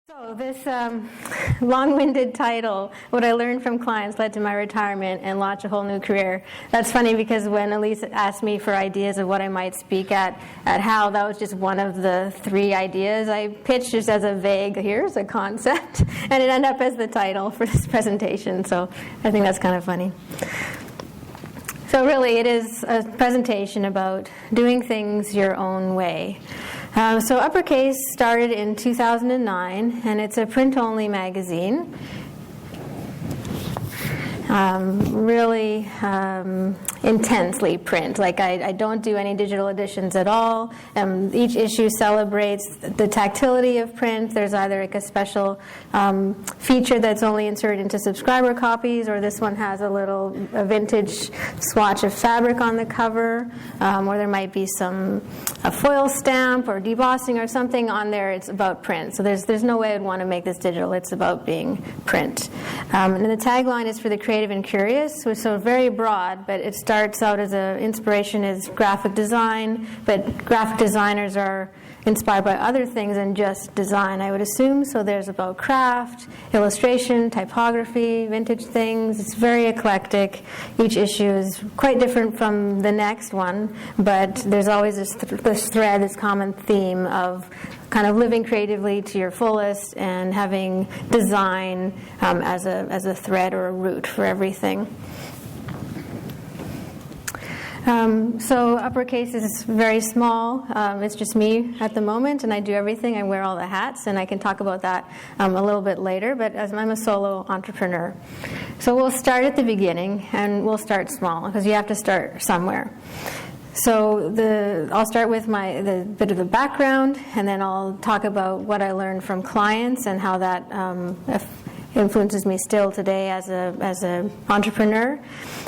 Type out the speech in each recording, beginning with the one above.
So this long-winded title, What I Learned from Clients Led to My Retirement and Launch a Whole New Career. That's funny because when Elise asked me for ideas of what I might speak at Hal, that was just one of the 3 ideas I pitched just as a vague, here's a concept, and it ended up as the title for this presentation, so I think that's kind of funny. So really, it is a presentation about doing things your own way. So UPPERCASE started in 2009, and it's a print-only magazine. Really intensely print. Like I don't do any digital editions at all. Each issue celebrates the tactility of print. There's either like a special feature that's only inserted into subscriber copies, or this one has a vintage swatch of fabric on the cover, or there might be a foil stamp or debossing or something on there. It's about print. So there's no way I'd want to make this digital. It's about being print. And the tagline is for the creative and curious, so very broad, but it starts out as an inspiration is graphic design, but graphic designers are inspired by other things than just design, I would assume. So there's about craft, illustration, typography, vintage things. It's very eclectic. Each issue is quite different from the next one, but there's always this thread, this common theme of kind of living creatively to your fullest and having design as a thread or a root for everything. So UPPERCASE is very small. It's just me at the moment, and I do everything. I wear all the hats, and I can talk about that a little bit later, but as I'm a solo entrepreneur. So we'll start at the beginning, and we'll start small, because you have to start somewhere. So I'll start with the bit of the background, and then I'll talk about what I learned from clients and how that influences me still today as an entrepreneur.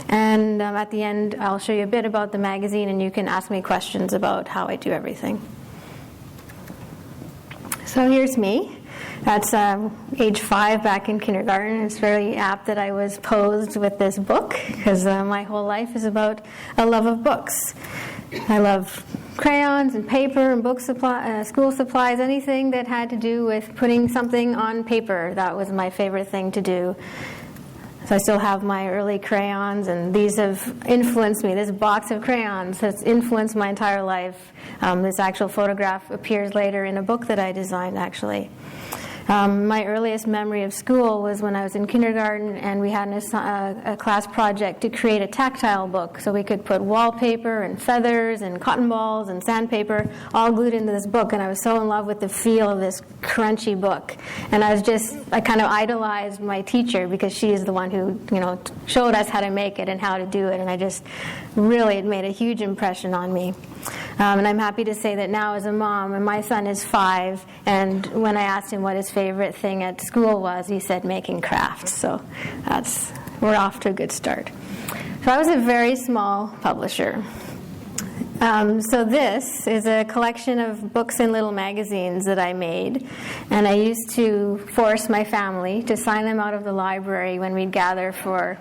And at the end, I'll show you a bit about the magazine, and you can ask me questions about how I do everything. So here's me. That's age 5 back in kindergarten. It's very apt that I was posed with this book, because my whole life is about a love of books. I love crayons and paper and school supplies, anything that had to do with putting something on paper. That was my favorite thing to do. So I still have my early crayons, and these have influenced me. This box of crayons has influenced my entire life. This actual photograph appears later in a book that I designed, actually. My earliest memory of school was when I was in kindergarten, and we had a class project to create a tactile book, so we could put wallpaper and feathers and cotton balls and sandpaper all glued into this book, and I was so in love with the feel of this crunchy book. And I kind of idolized my teacher, because she is the one who showed us how to make it and how to do it, and it made a huge impression on me. And I'm happy to say that now as a mom, and my son is 5, and when I asked him what his favorite thing at school was, he said making crafts. So we're off to a good start. So I was a very small publisher. So this is a collection of books and little magazines that I made, and I used to force my family to sign them out of the library when we'd gather for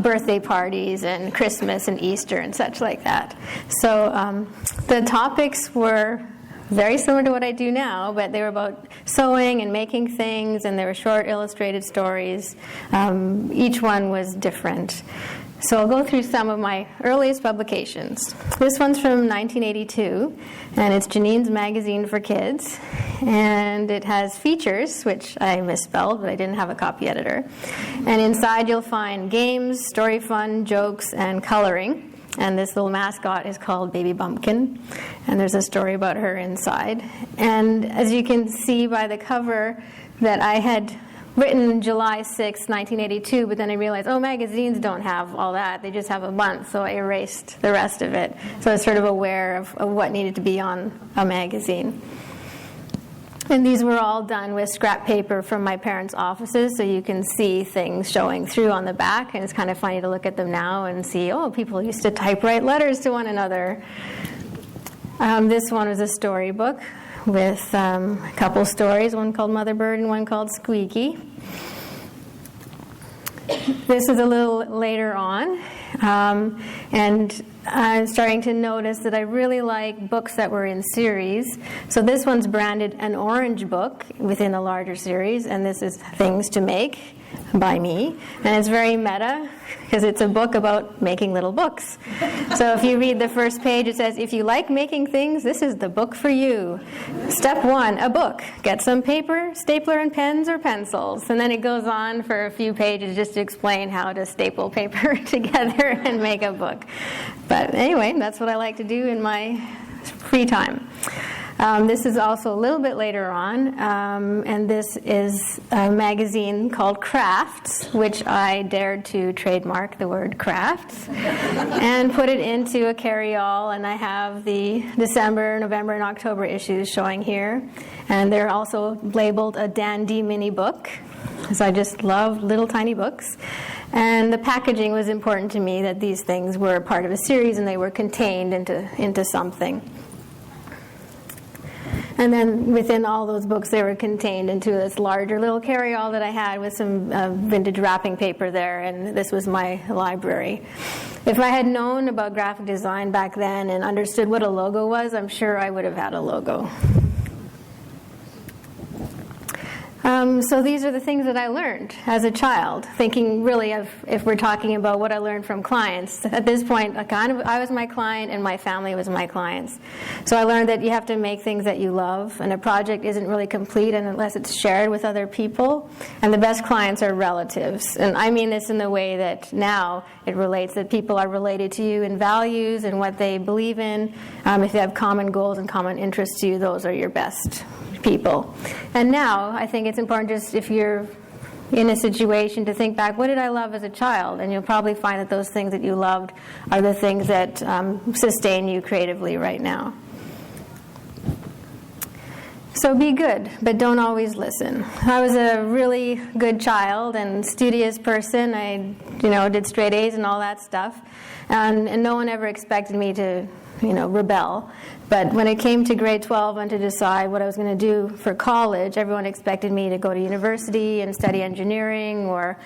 birthday parties and Christmas and Easter and such like that. So the topics were very similar to what I do now, but they were about sewing and making things, and they were short illustrated stories. Each one was different. So I'll go through some of my earliest publications. This one's from 1982, and it's Janine's Magazine for Kids. And it has features, which I misspelled, but I didn't have a copy editor. And inside you'll find games, story fun, jokes, and coloring. And this little mascot is called Baby Bumpkin, and there's a story about her inside. And as you can see by the cover, that I had written July 6, 1982, but then I realized, magazines don't have all that. They just have a month, so I erased the rest of it. So I was sort of aware of what needed to be on a magazine. And these were all done with scrap paper from my parents' offices, so you can see things showing through on the back, and it's kind of funny to look at them now and see, people used to typewrite letters to one another. This one was a storybook with a couple stories, one called Mother Bird and one called Squeaky. this is a little later on, and I'm starting to notice that I really like books that were in series. So this one's branded an orange book within a larger series, and this is Things to Make by me. And it's very meta, because it's a book about making little books. So if you read the first page, it says, if you like making things, this is the book for you. Step 1, a book. Get some paper, stapler, and pens or pencils. And then it goes on for a few pages just to explain how to staple paper together and make a book. But anyway, that's what I like to do in my free time. This is also a little bit later on, and this is a magazine called Crafts, which I dared to trademark the word crafts, and put it into a carry-all, and I have the December, November, and October issues showing here, and they're also labeled a dandy mini book, because I just love little tiny books. And the packaging was important to me, that these things were part of a series and they were contained into something. And then within all those books, they were contained into this larger little carry-all that I had with some vintage wrapping paper there, and this was my library. If I had known about graphic design back then and understood what a logo was, I'm sure I would have had a logo. So these are the things that I learned as a child, thinking really of, if we're talking about what I learned from clients. At this point, I was my client and my family was my clients. So I learned that you have to make things that you love, and a project isn't really complete unless it's shared with other people. And the best clients are relatives. And I mean this in the way that now it relates, that people are related to you in values and what they believe in. If they have common goals and common interests to you, those are your best people. And now I think it's important, just if you're in a situation, to think back, what did I love as a child? And you'll probably find that those things that you loved are the things that sustain you creatively right now. So be good, but don't always listen. I was a really good child and studious person. I, did straight A's and all that stuff. And no one ever expected me to, rebel. But when it came to grade 12 and to decide what I was going to do for college, everyone expected me to go to university and study engineering or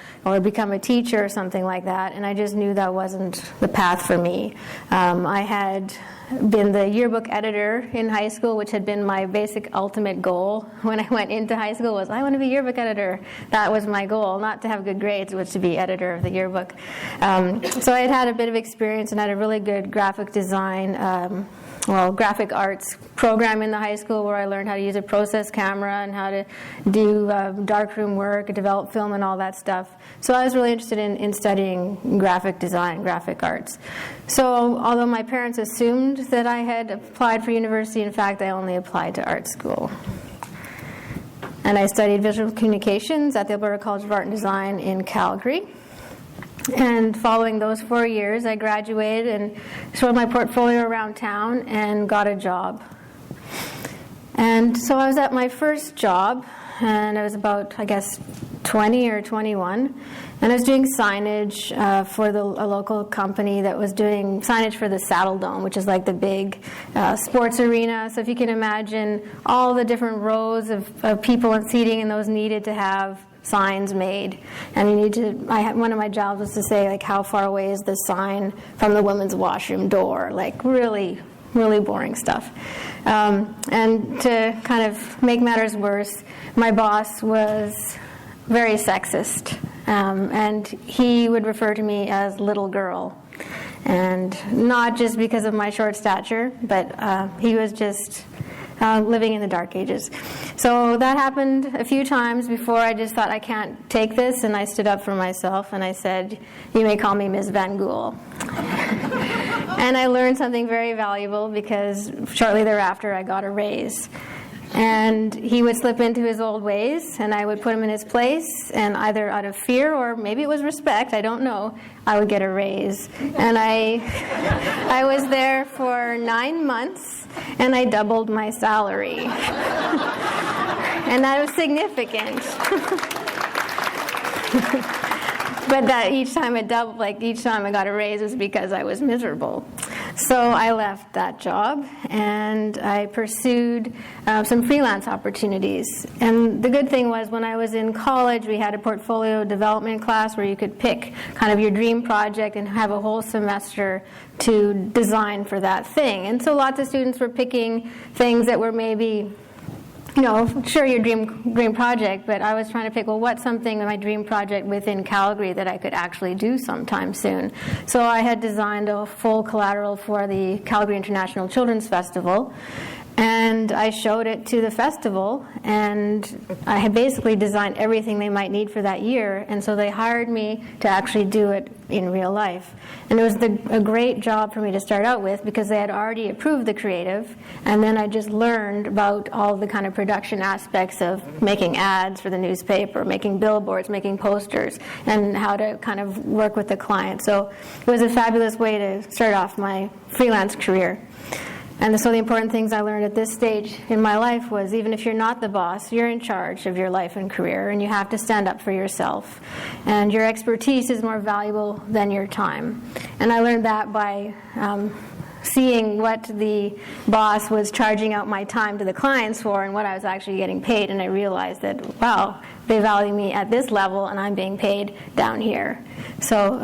become a teacher or something like that. And I just knew that wasn't the path for me. I had been the yearbook editor in high school, which had been my basic ultimate goal when I went into high school, was I want to be yearbook editor. That was my goal, not to have good grades, but to be editor of the yearbook. So I had a bit of experience and had a really good graphic design, graphic arts program in the high school, where I learned how to use a process camera and how to do darkroom work, develop film and all that stuff. So I was really interested in studying graphic design, graphic arts. So although my parents assumed that I had applied for university, in fact I only applied to art school. And I studied visual communications at the Alberta College of Art and Design in Calgary. And following those 4 years, I graduated and showed my portfolio around town and got a job. And so I was at my first job, and I was about, 20 or 21, and I was doing signage for a local company that was doing signage for the Saddle Dome, which is like the big sports arena. So if you can imagine all the different rows of people and seating, and those needed to have signs made, and one of my jobs was to say, how far away is the sign from the women's washroom door, really, really boring stuff. And to kind of make matters worse, my boss was very sexist, and he would refer to me as little girl, and not just because of my short stature, but he was just living in the dark ages. So that happened a few times before I just thought, I can't take this, and I stood up for myself and I said, you may call me Ms. Vangool. And I learned something very valuable, because shortly thereafter I got a raise. And he would slip into his old ways, and I would put him in his place, and either out of fear or maybe it was respect, I don't know, I would get a raise. And I was there for 9 months, and I doubled my salary. And that was significant. But that each time it doubled, each time I got a raise was because I was miserable. So I left that job and I pursued some freelance opportunities. And the good thing was when I was in college, we had a portfolio development class where you could pick kind of your dream project and have a whole semester to design for that thing. And so lots of students were picking things that were maybe, sure, your dream project, but I was trying to pick, well, what's something in my dream project within Calgary that I could actually do sometime soon? So I had designed a full collateral for the Calgary International Children's Festival, and I showed it to the festival, and I had basically designed everything they might need for that year, and so they hired me to actually do it in real life. And it was a great job for me to start out with because they had already approved the creative, and then I just learned about all the kind of production aspects of making ads for the newspaper, making billboards, making posters, and how to kind of work with the client. So it was a fabulous way to start off my freelance career. And so the important things I learned at this stage in my life was even if you're not the boss, you're in charge of your life and career, and you have to stand up for yourself. And your expertise is more valuable than your time. And I learned that by seeing what the boss was charging out my time to the clients for and what I was actually getting paid. And I realized that, wow, they value me at this level and I'm being paid down here. So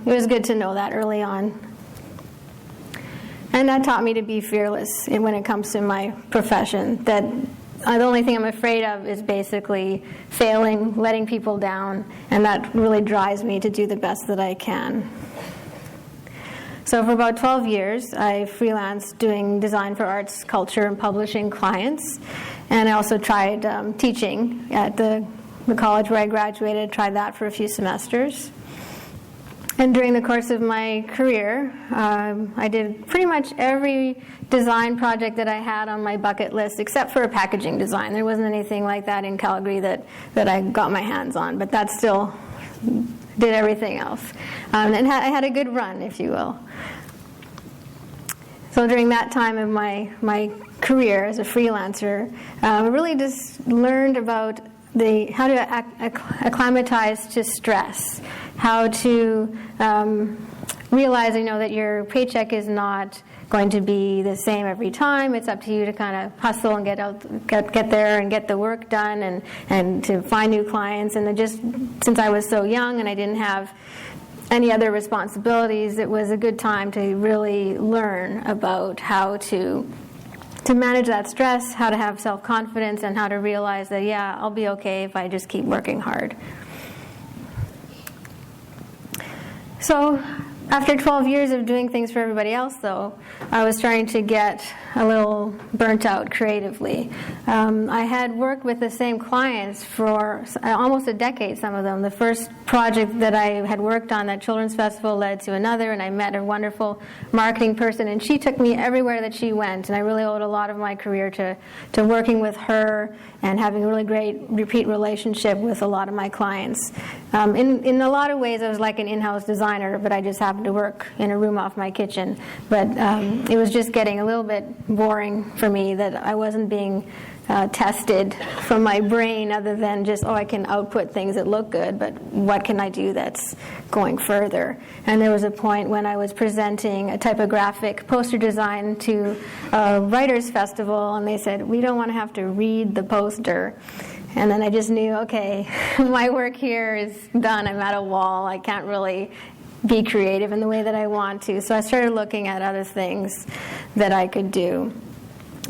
it was good to know that early on. And that taught me to be fearless when it comes to my profession, that the only thing I'm afraid of is basically failing, letting people down, and that really drives me to do the best that I can. So for about 12 years, I freelanced doing design for arts, culture, and publishing clients. And I also tried teaching at the college where I graduated, tried that for a few semesters. And during the course of my career, I did pretty much every design project that I had on my bucket list, except for a packaging design. There wasn't anything like that in Calgary that I got my hands on, but that still did everything else. And I had a good run, if you will. So during that time of my career as a freelancer, I really just learned about how to acclimatize to stress, how to realize, that your paycheck is not going to be the same every time. It's up to you to kind of hustle and get there and get the work done and to find new clients. And just since I was so young and I didn't have any other responsibilities, it was a good time to really learn about how to manage that stress, how to have self-confidence, and how to realize that, yeah, I'll be okay if I just keep working hard. So after 12 years of doing things for everybody else, though, I was starting to get a little burnt out creatively. I had worked with the same clients for almost a decade, some of them. The first project that I had worked on, that children's festival, led to another, and I met a wonderful marketing person, and she took me everywhere that she went, and I really owed a lot of my career to working with her and having a really great repeat relationship with a lot of my clients. In a lot of ways, I was like an in-house designer, but I just happened to work in a room off my kitchen. But it was just getting a little bit boring for me that I wasn't being tested from my brain other than just, I can output things that look good, but what can I do that's going further? And there was a point when I was presenting a typographic poster design to a writers' festival, and they said, we don't want to have to read the poster. And then I just knew, okay, my work here is done. I'm at a wall. I can't really be creative in the way that I want to. So I started looking at other things that I could do.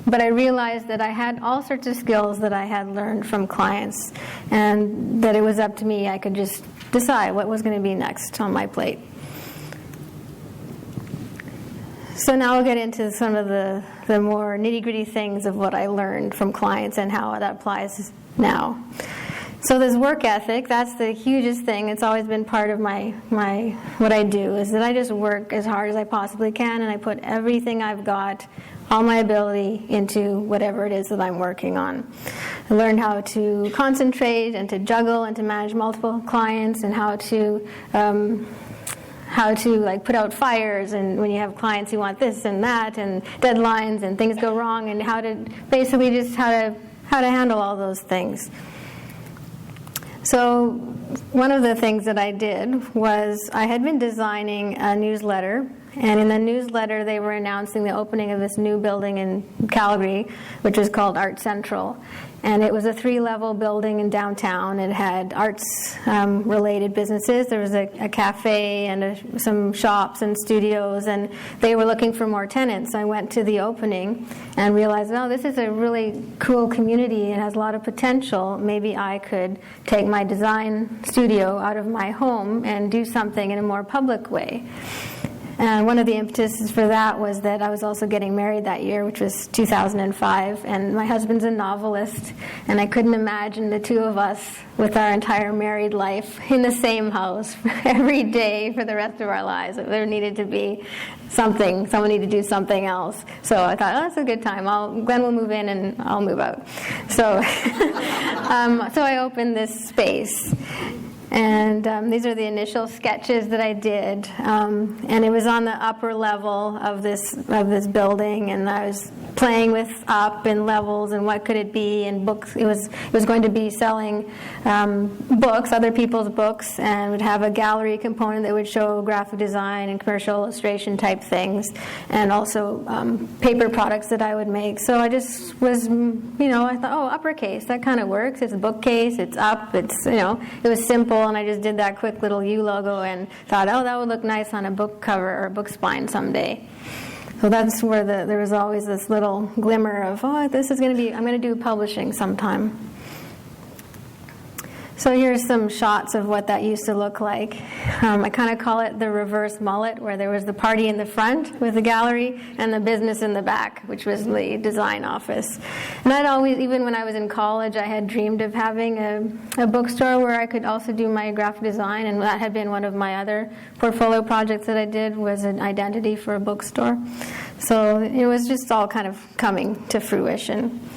But I realized that I had all sorts of skills that I had learned from clients, and that it was up to me. I could just decide what was going to be next on my plate. So now I'll get into some of the more nitty-gritty things of what I learned from clients and how that applies now. So this work ethic, that's the hugest thing. It's always been part of my what I do, is that I just work as hard as I possibly can, and I put everything I've got, all my ability, into whatever it is that I'm working on. I learned how to concentrate and to juggle and to manage multiple clients, and how to put out fires, and when you have clients who want this and that and deadlines and things go wrong, and how to handle all those things. So one of the things that I did was I had been designing a newsletter And in the newsletter, they were announcing the opening of this new building in Calgary, which was called Art Central. And it was a 3-level building in downtown. It had arts-related businesses. There was a cafe and some shops and studios, and they were looking for more tenants. I went to the opening and realized, well, this is a really cool community. It has a lot of potential. Maybe I could take my design studio out of my home and do something in a more public way. And one of the impetuses for that was that I was also getting married that year, which was 2005, and my husband's a novelist, and I couldn't imagine the two of us with our entire married life in the same house every day for the rest of our lives. There needed to be something, someone needed to do something else. So I thought, oh, that's a good time. Glenn will move in and I'll move out. So, so I opened this space. And these are the initial sketches that I did, and it was on the upper level of this building, and I was playing with up and levels and what could it be, and books. It was going to be selling books, other people's books, and would have a gallery component that would show graphic design and commercial illustration type things, and also paper products that I would make. So I just was, I thought, oh, uppercase, that kind of works. It's a bookcase, it's up, it's, it was simple. And I just did that quick little U logo and thought, oh, that would look nice on a book cover or a book spine someday. So that's where there was always this little glimmer of, oh, this is going to be, I'm going to do publishing sometime. So here's some shots of what that used to look like. I kind of call it the reverse mullet, where there was the party in the front with the gallery and the business in the back, which was the design office. And I'd always, even when I was in college, I had dreamed of having a bookstore where I could also do my graphic design, and that had been one of my other portfolio projects that I did, was an identity for a bookstore. So it was just all kind of coming to fruition.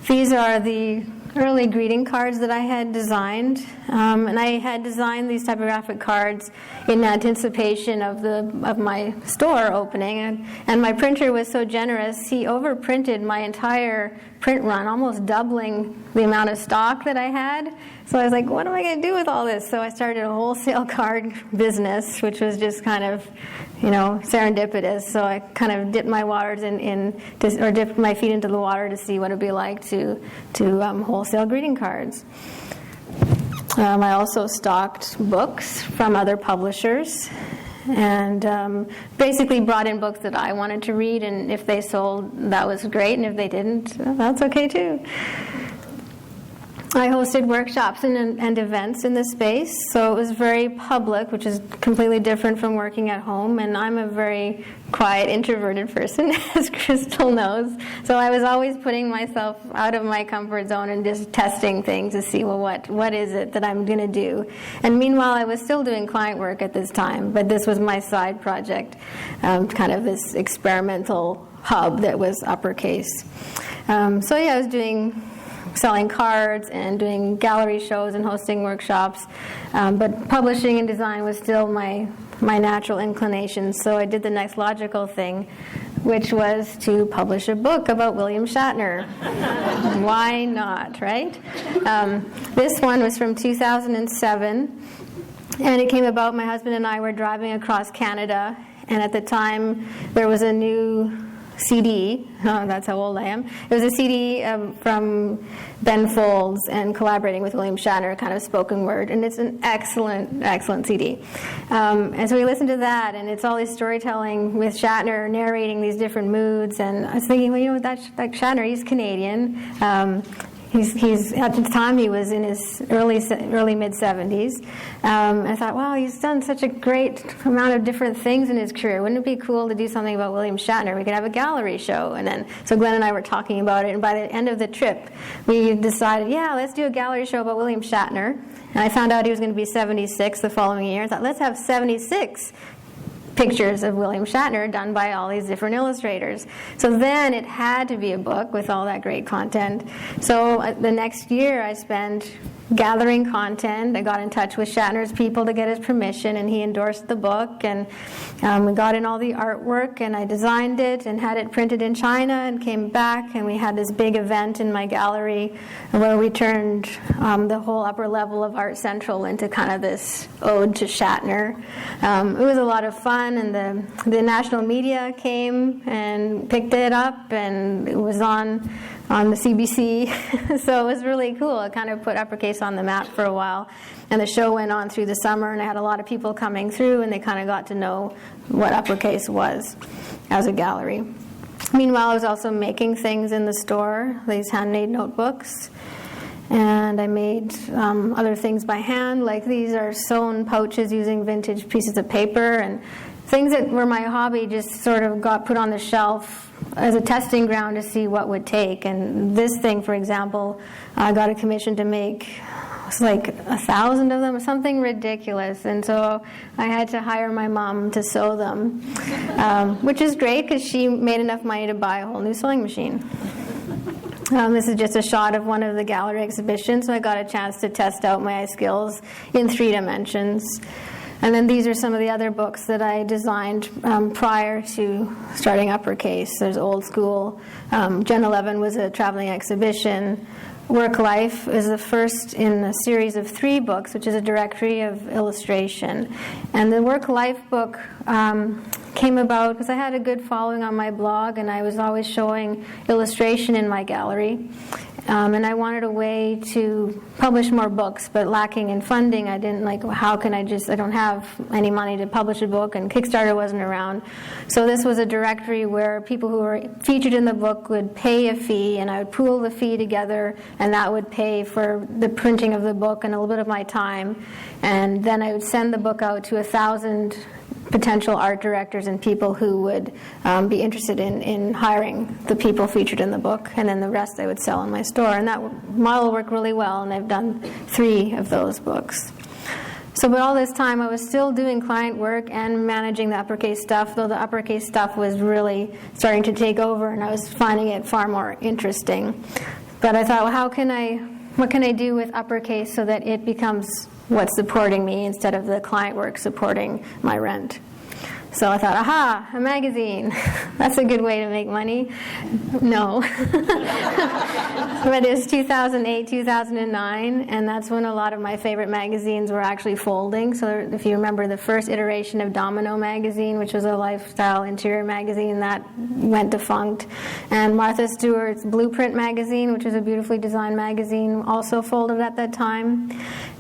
These are the early greeting cards that I had designed, and I had designed these typographic cards in anticipation of my store opening, and my printer was so generous, he overprinted my entire print run, almost doubling the amount of stock that I had. So I was like, what am I going to do with all this? So I started a wholesale card business, which was just kind of, serendipitous. So I kind of dipped my waters or dipped my feet into the water to see what it'd be like to wholesale greeting cards. I also stocked books from other publishers, and basically brought in books that I wanted to read, and if they sold, that was great, and if they didn't, that's okay too. I hosted workshops and events in this space, so it was very public, which is completely different from working at home, and I'm a very quiet, introverted person, as Crystal knows, so I was always putting myself out of my comfort zone and just testing things to see, well, what is it that I'm going to do? And meanwhile, I was still doing client work at this time, but this was my side project, kind of this experimental hub that was uppercase. I was selling cards and doing gallery shows and hosting workshops, but publishing and design was still my natural inclination, so I did the next logical thing, which was to publish a book about William Shatner. Why not, right? This one was from 2007, and it came about, my husband and I were driving across Canada, and at the time there was a new CD, that's how old I am. It was a CD from Ben Folds and collaborating with William Shatner, kind of spoken word, and it's an excellent, excellent CD. And so we listened to that, and it's all this storytelling with Shatner narrating these different moods, and I was thinking, well, that Shatner, he's Canadian. He's at the time he was in his early mid-70s. I thought, wow, he's done such a great amount of different things in his career. Wouldn't it be cool to do something about William Shatner? We could have a gallery show. And then, so Glenn and I were talking about it, and by the end of the trip, we decided, yeah, let's do a gallery show about William Shatner. And I found out he was going to be 76 the following year. I thought, let's have 76 pictures of William Shatner done by all these different illustrators. So then it had to be a book with all that great content. So the next year I spent gathering content. I got in touch with Shatner's people to get his permission, and he endorsed the book, and we got in all the artwork, and I designed it and had it printed in China and came back, and we had this big event in my gallery where we turned the whole upper level of Art Central into kind of this ode to Shatner. It was a lot of fun, and the national media came and picked it up, and it was on the CBC, so it was really cool. It kind of put UPPERCASE on the map for a while, and the show went on through the summer, and I had a lot of people coming through, and they kind of got to know what UPPERCASE was as a gallery. Meanwhile, I was also making things in the store, these handmade notebooks, and I made other things by hand, like these are sewn pouches using vintage pieces of paper, and things that were my hobby just sort of got put on the shelf as a testing ground to see what would take. And this thing, for example, I got a commission to make, it was like 1,000 of them, or something ridiculous. And so I had to hire my mom to sew them, which is great because she made enough money to buy a whole new sewing machine. This is just a shot of one of the gallery exhibitions, so I got a chance to test out my skills in 3 dimensions. And then these are some of the other books that I designed prior to starting UPPERCASE. There's Old School. Gen 11 was a traveling exhibition. Work Life is the first in a series of 3 books, which is a directory of illustration. And the Work Life book came about because I had a good following on my blog, and I was always showing illustration in my gallery. And I wanted a way to publish more books, but lacking in funding, I didn't how can I don't have any money to publish a book, and Kickstarter wasn't around. So this was a directory where people who were featured in the book would pay a fee, and I would pool the fee together, and that would pay for the printing of the book and a little bit of my time. And then I would send the book out to 1,000 potential art directors and people who would be interested in hiring the people featured in the book, and then the rest I would sell in my store. And that model worked really well, and I've done 3 of those books. So but all this time I was still doing client work and managing the UPPERCASE stuff, though the UPPERCASE stuff was really starting to take over, and I was finding it far more interesting. But I thought, well, what can I do with UPPERCASE so that it becomes what's supporting me instead of the client work supporting my rent? So I thought, aha, a magazine. That's a good way to make money. No. But it was 2008, 2009, and that's when a lot of my favorite magazines were actually folding. So if you remember the first iteration of Domino magazine, which was a lifestyle interior magazine, that went defunct. And Martha Stewart's Blueprint magazine, which was a beautifully designed magazine, also folded at that time.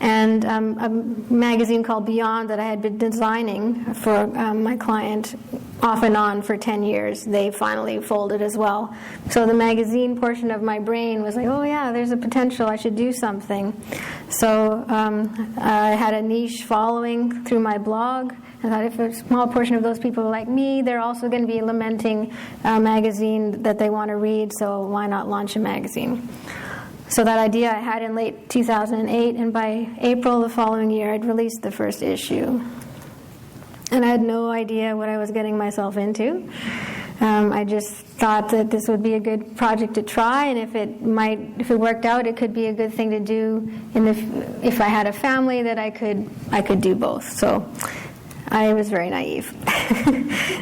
And a magazine called Beyond that I had been designing for my client off and on for 10 years, they finally folded as well. So the magazine portion of my brain was like, oh yeah, there's a potential, I should do something. So I had a niche following through my blog. I thought if a small portion of those people are like me, they're also going to be lamenting a magazine that they want to read, so why not launch a magazine? So that idea I had in late 2008, and by April the following year I'd released the first issue. And I had no idea what I was getting myself into. I just thought that this would be a good project to try, and if it worked out, it could be a good thing to do. And if I had a family, that I could do both. So I was very naive.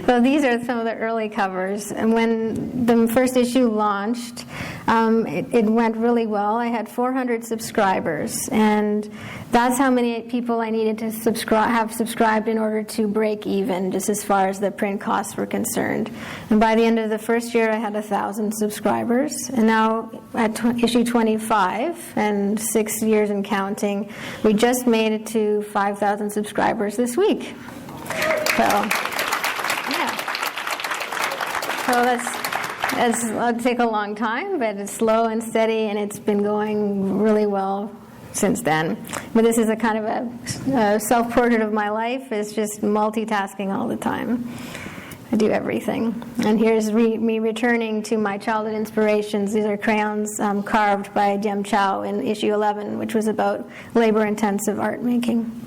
So these are some of the early covers. And when the first issue launched, it went really well. I had 400 subscribers, and that's how many people I needed to have subscribed in order to break even, just as far as the print costs were concerned. And by the end of the first year, I had 1,000 subscribers. And now at issue 25, and 6 years and counting, we just made it to 5,000 subscribers this week. So, yeah. So it'll take a long time, but it's slow and steady, and it's been going really well since then. But this is a kind of a self-portrait of my life. It's just multitasking all the time. I do everything. And here's me returning to my childhood inspirations. These are crayons carved by Jem Chow in issue 11, which was about labor-intensive art making.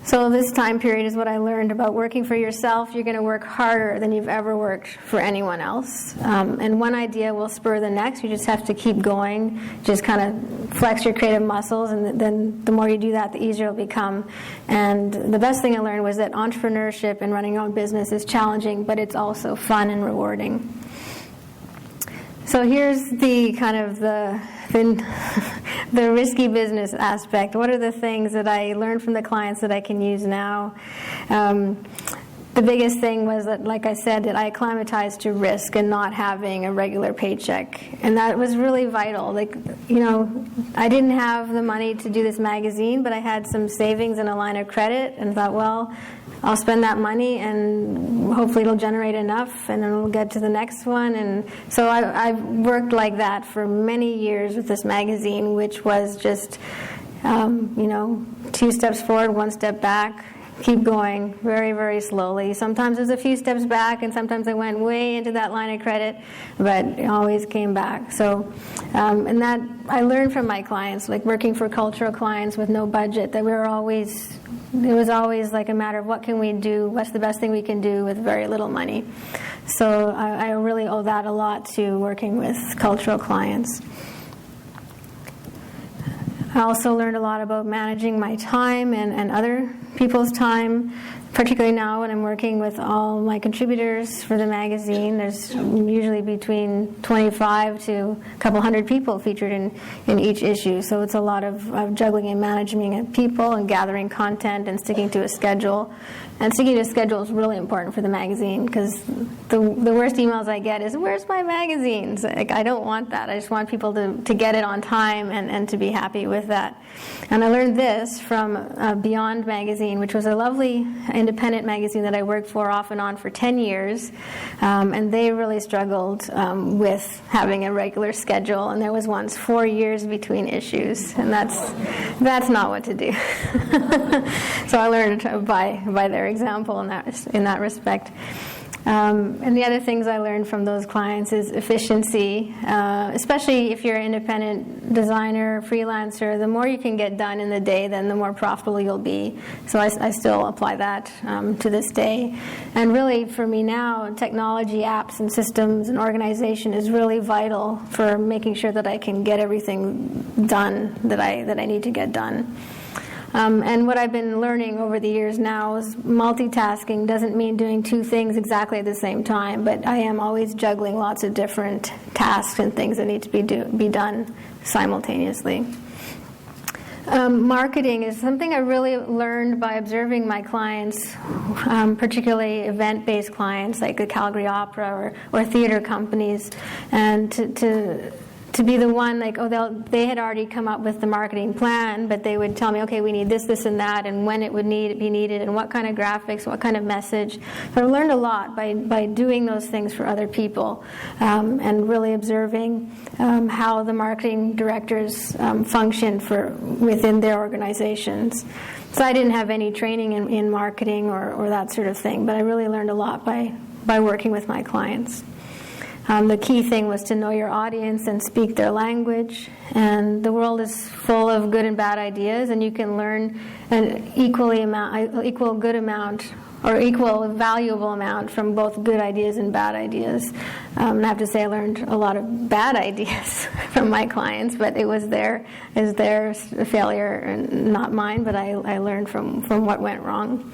So this time period is what I learned about working for yourself. You're going to work harder than you've ever worked for anyone else. And one idea will spur the next. You just have to keep going, just kind of flex your creative muscles, and then the more you do that, the easier it'll become. And the best thing I learned was that entrepreneurship and running your own business is challenging, but it's also fun and rewarding. So here's the kind of the risky business aspect. What are the things that I learned from the clients that I can use now? The biggest thing was that, like I said, that I acclimatized to risk and not having a regular paycheck. And that was really vital. Like, I didn't have the money to do this magazine, but I had some savings and a line of credit, and thought, well, I'll spend that money and hopefully it'll generate enough, and then we'll get to the next one. And so I've worked like that for many years with this magazine, which was just, 2 steps forward, 1 step back. Keep going very, very slowly. Sometimes it was a few steps back, and sometimes I went way into that line of credit, but it always came back. So, and that I learned from my clients, like working for cultural clients with no budget, that it was always like a matter of what can we do, what's the best thing we can do with very little money. So I really owe that a lot to working with cultural clients. I also learned a lot about managing my time and other people's time, particularly now when I'm working with all my contributors for the magazine. There's usually between 25 to a couple hundred people featured in each issue, so it's a lot of juggling and managing people and gathering content and sticking to a schedule. And sticking to a schedule is really important for the magazine, because the worst emails I get is, where's my magazines? Like, I don't want that. I just want people to get it on time and to be happy with that. And I learned this from Beyond magazine, which was a lovely independent magazine that I worked for off and on for 10 years. And they really struggled with having a regular schedule. And there was once 4 years between issues. And that's not what to do. So I learned by their example in that respect. And the other things I learned from those clients is efficiency, especially if you're an independent designer, freelancer. The more you can get done in the day, then the more profitable you'll be. So I still apply that to this day. And really, for me now, technology, apps, and systems and organization is really vital for making sure that I can get everything done that I need to get done. And what I've been learning over the years now is multitasking doesn't mean doing 2 things exactly at the same time, but I am always juggling lots of different tasks and things that need to be done simultaneously. Marketing is something I really learned by observing my clients, particularly event-based clients like the Calgary Opera or theater companies, and to be the one, like, they had already come up with the marketing plan, but they would tell me, okay, we need this, this, and that, and when it would be needed, and what kind of graphics, what kind of message. So I learned a lot by doing those things for other people, and really observing how the marketing directors function within their organizations. So I didn't have any training in marketing or that sort of thing, but I really learned a lot by working with my clients. The key thing was to know your audience and speak their language. And the world is full of good and bad ideas, and you can learn an equal good amount or equal valuable amount from both good ideas and bad ideas. And I have to say I learned a lot of bad ideas from my clients, but it was their failure and not mine, but I learned from what went wrong.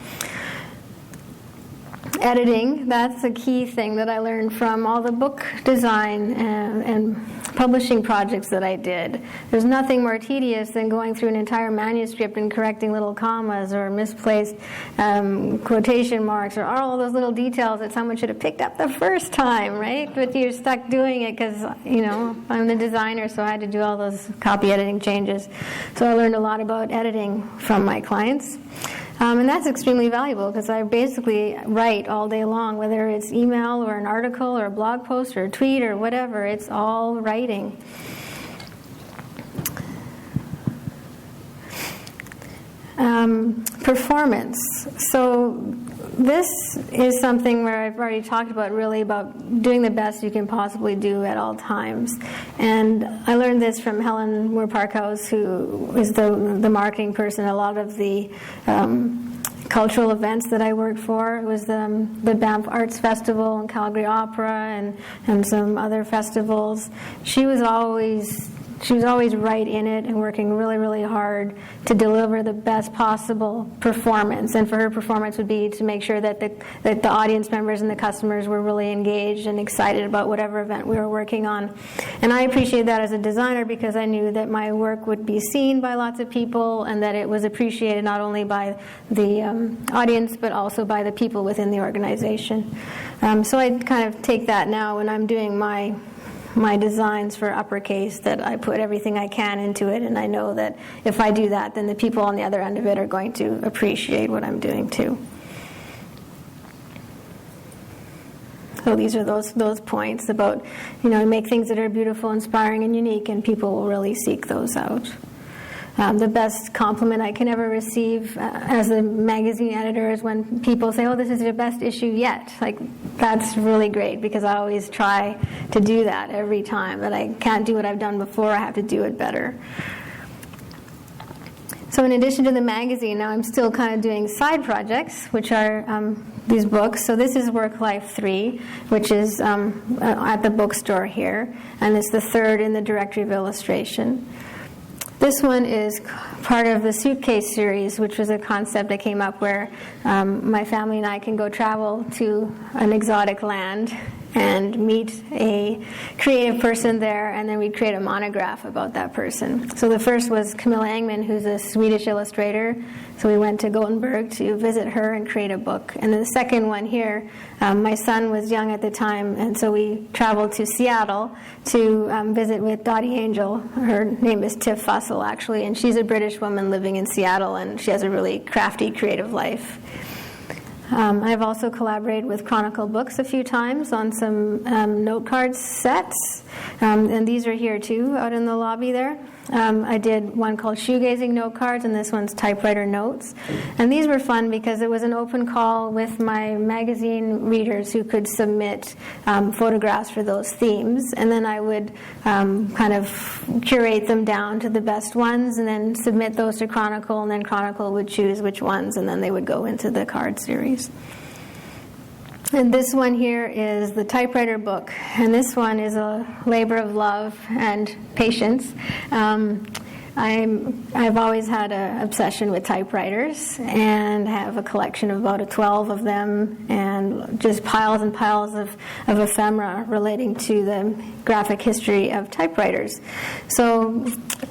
Editing, that's a key thing that I learned from all the book design and publishing projects that I did. There's nothing more tedious than going through an entire manuscript and correcting little commas or misplaced quotation marks or all those little details that someone should have picked up the first time, right? But you're stuck doing it because, I'm the designer, so I had to do all those copy editing changes. So I learned a lot about editing from my clients. And that's extremely valuable because I basically write all day long, whether it's email or an article or a blog post or a tweet or whatever, it's all writing. Performance. So this is something where I've already talked about, really about doing the best you can possibly do at all times. And I learned this from Helen Moore Parkhouse, who is the marketing person, a lot of the cultural events that I worked for. It was the Banff Arts Festival and Calgary Opera and some other festivals. She was always right in it and working really, really hard to deliver the best possible performance. And for her, performance would be to make sure that the audience members and the customers were really engaged and excited about whatever event we were working on. And I appreciated that as a designer because I knew that my work would be seen by lots of people and that it was appreciated not only by the audience but also by the people within the organization. So I kind of take that now when I'm doing my designs for UPPERCASE, that I put everything I can into it, and I know that if I do that, then the people on the other end of it are going to appreciate what I'm doing too. So these are those points about, make things that are beautiful, inspiring, and unique, and people will really seek those out. The best compliment I can ever receive as a magazine editor is when people say, "Oh, this is your best issue yet." Like, that's really great because I always try to do that every time. That I can't do what I've done before, I have to do it better. So in addition to the magazine, now I'm still kind of doing side projects, which are these books. So this is Work Life 3, which is at the bookstore here, and it's the third in the Directory of Illustration. This one is part of the suitcase series, which was a concept that came up where my family and I can go travel to an exotic land and meet a creative person there, and then we'd create a monograph about that person. So the first was Camilla Engman, who's a Swedish illustrator. So we went to Gothenburg to visit her and create a book. And then the second one here, my son was young at the time, and so we traveled to Seattle to visit with Dottie Angel. Her name is Tiff Fussell, actually, and she's a British woman living in Seattle, and she has a really crafty, creative life. I've also collaborated with Chronicle Books a few times on some note card sets, and these are here too, out in the lobby there. I did one called Shoegazing Note Cards, and this one's Typewriter Notes. And these were fun because it was an open call with my magazine readers who could submit photographs for those themes, and then I would kind of curate them down to the best ones and then submit those to Chronicle, and then Chronicle would choose which ones, and then they would go into the card series. And this one here is the typewriter book, and this one is a labor of love and patience. I've always had an obsession with typewriters and have a collection of about 12 of them, and just piles and piles of ephemera relating to the graphic history of typewriters. So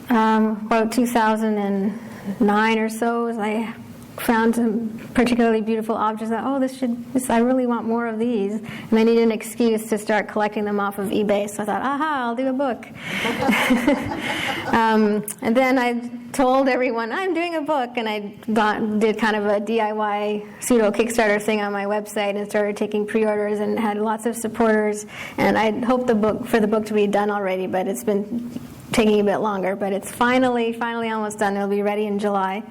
about 2009 or so, I found some particularly beautiful objects that, I really want more of these. And I needed an excuse to start collecting them off of eBay. So I thought, I'll do a book. And then I told everyone, I'm doing a book. And I did kind of a DIY pseudo Kickstarter thing on my website and started taking pre-orders and had lots of supporters. And I hoped for the book to be done already, but it's been taking a bit longer, but it's finally almost done. It'll be ready in July.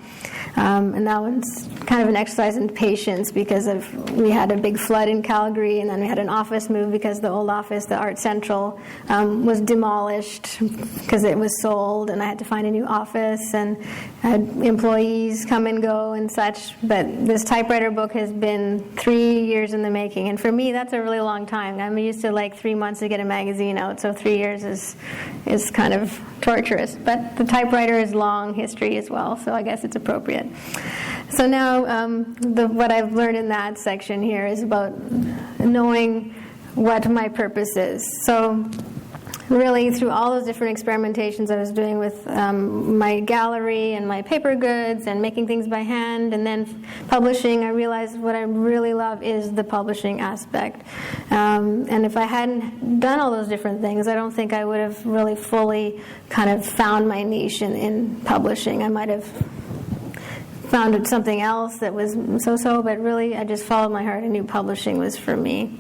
And that one's kind of an exercise in patience because we had a big flood in Calgary, and then we had an office move because the old office, the Art Central, was demolished because it was sold, and I had to find a new office, and I had employees come and go and such. But this typewriter book has been 3 years in the making, and for me, that's a really long time. I'm used to 3 months to get a magazine out, so 3 years is kind of torturous. But the typewriter is long history as well, so I guess it's appropriate. So now what I've learned in that section here is about knowing what my purpose is. So really, through all those different experimentations I was doing with my gallery and my paper goods and making things by hand and then publishing, I realized what I really love is the publishing aspect. And if I hadn't done all those different things, I don't think I would have really fully kind of found my niche in publishing. I might have found something else that was so-so, but really I just followed my heart and knew publishing was for me.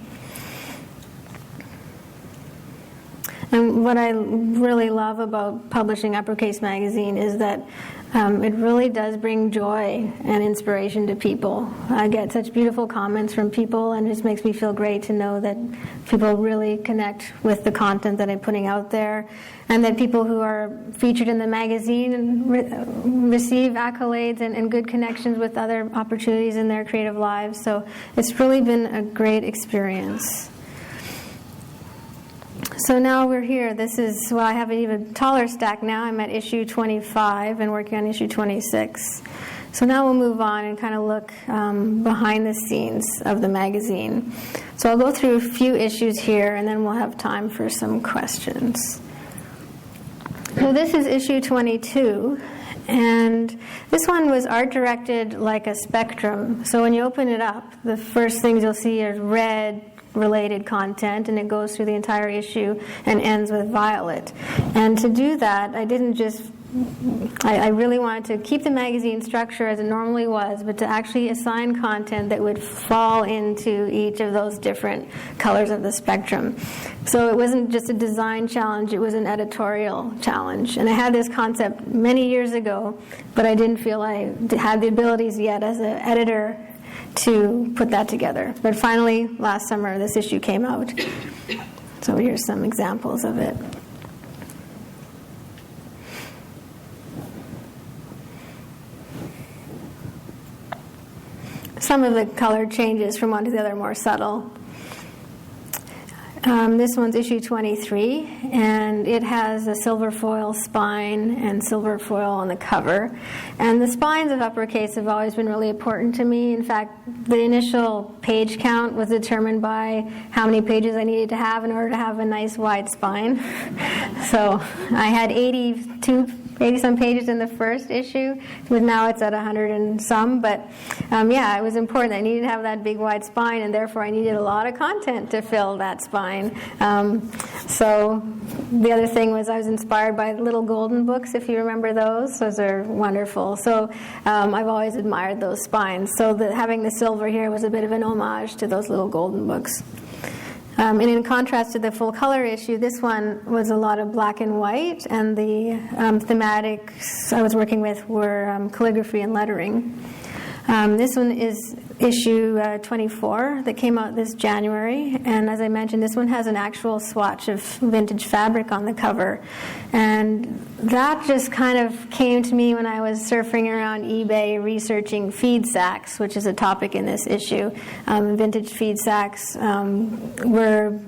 And what I really love about publishing Uppercase magazine is that it really does bring joy and inspiration to people. I get such beautiful comments from people, and it just makes me feel great to know that people really connect with the content that I'm putting out there, and that people who are featured in the magazine receive accolades and good connections with other opportunities in their creative lives. So it's really been a great experience. So now we're here. This is, well, I have an even taller stack now. I'm at issue 25 and working on issue 26. So now we'll move on and kind of look behind the scenes of the magazine. So I'll go through a few issues here, and then we'll have time for some questions. So this is issue 22, and this one was art directed like a spectrum. So when you open it up, the first things you'll see are red related content, and it goes through the entire issue and ends with violet. And to do that, I really wanted to keep the magazine structure as it normally was, but to actually assign content that would fall into each of those different colors of the spectrum. So it wasn't just a design challenge, it was an editorial challenge. And I had this concept many years ago, but I didn't feel I had the abilities yet as an editor to put that together. But finally, last summer, this issue came out. So here's some examples of it. Some of the color changes from one to the other are more subtle. This one's issue 23, and it has a silver foil spine and silver foil on the cover. And the spines of Uppercase have always been really important to me. In fact, the initial page count was determined by how many pages I needed to have in order to have a nice wide spine. So I had 80-some pages in the first issue, but now it's at 100 and some. But yeah, it was important. I needed to have that big wide spine, and therefore I needed a lot of content to fill that spine. So the other thing was I was inspired by Little Golden books, if you remember those. Those are wonderful. So I've always admired those spines. So having the silver here was a bit of an homage to those Little Golden books. And in contrast to the full color issue, this one was a lot of black and white, and the thematics I was working with were calligraphy and lettering. This one is issue 24 that came out this January, and as I mentioned, this one has an actual swatch of vintage fabric on the cover, and that just kind of came to me when I was surfing around eBay researching feed sacks, which is a topic in this issue. Vintage feed sacks were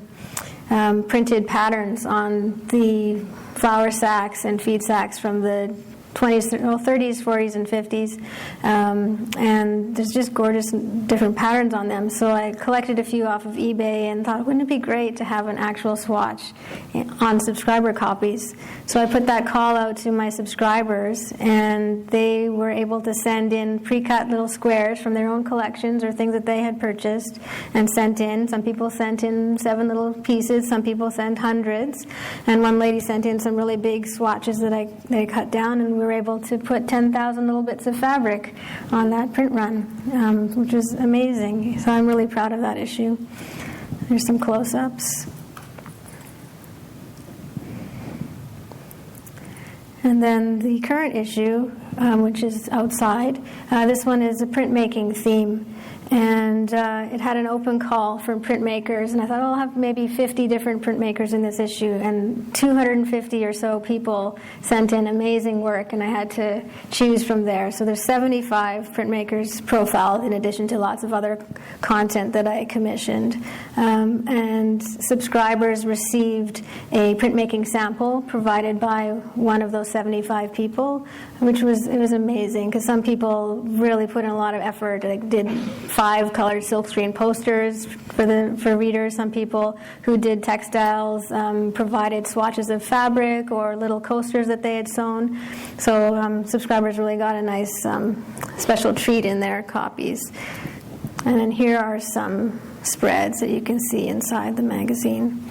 printed patterns on the flour sacks and feed sacks from the 30s, 40s, and 50s, and there's just gorgeous different patterns on them. So I collected a few off of eBay and thought, wouldn't it be great to have an actual swatch on subscriber copies? So I put that call out to my subscribers, and they were able to send in pre-cut little squares from their own collections or things that they had purchased and sent in. Some people sent in 7 little pieces, some people sent hundreds, and one lady sent in some really big swatches that they cut down, and we were able to put 10,000 little bits of fabric on that print run, which was amazing. So I'm really proud of that issue. There's some close-ups. And then the current issue, which is outside, this one is a printmaking theme. And it had an open call for printmakers, and I thought, I'll have maybe 50 different printmakers in this issue, and 250 or so people sent in amazing work, and I had to choose from there. So there's 75 printmakers profiled, in addition to lots of other content that I commissioned. And subscribers received a printmaking sample provided by one of those 75 people, which was amazing, because some people really put in a lot of effort. They did 5 colored silkscreen posters for readers. Some people who did textiles provided swatches of fabric or little coasters that they had sewn. So subscribers really got a nice special treat in their copies. And then here are some spreads that you can see inside the magazine.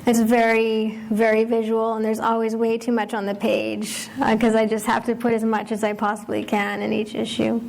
It's very, very visual, and there's always way too much on the page because I just have to put as much as I possibly can in each issue.